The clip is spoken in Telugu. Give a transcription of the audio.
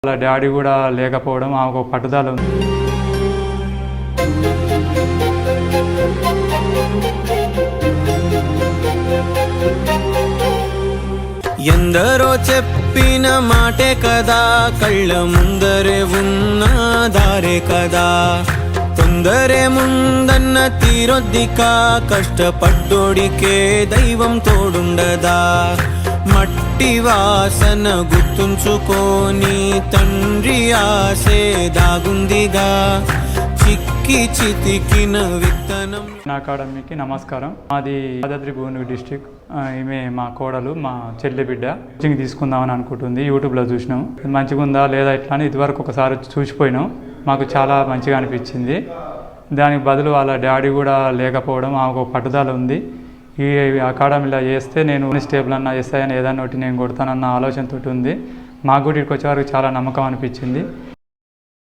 వాళ్ళ డాడీ కూడా లేకపోవడం ఆమెకు పట్టుదల ఉంది. ఎందరో చెప్పిన మాటే కదా, కళ్ళ ముందరే ఉన్న దారే కదా. తొందరే ముందన్న తీరొద్దిక, కష్టపడ్డోడికే దైవం తోడుండదా. మట్టి వాసన గుర్తుంచుకొని తండ్రి ఆసే దాగుందిగా, చిక్కి చితికిన విత్తనం. అకాడమీకి నమస్కారం. మాది యాదాద్రి భువనగిరి డిస్టిక్. ఈమె మా కోడలు, మా చెల్లి బిడ్డ. కోచింగ్ తీసుకుందామని అనుకుంటుంది. యూట్యూబ్లో చూసినాం, మంచిగా ఉందా లేదా ఇట్లా అని ఇదివరకు ఒకసారి చూసిపోయినాం. మాకు చాలా మంచిగా అనిపించింది. దానికి బదులు వాళ్ళ డాడీ కూడా లేకపోవడం ఆమెకు పట్టుదల ఉంది. ఈ అకాడమీలో చేస్తే నేను స్టేబుల్ అన్నా చేస్తాయని ఏదన్నా ఒకటి నేను కొడతానన్న ఆలోచనతో ఉంది. మాకు కూడా ఇక్కడికి వచ్చేవరకు చాలా నమ్మకం అనిపించింది.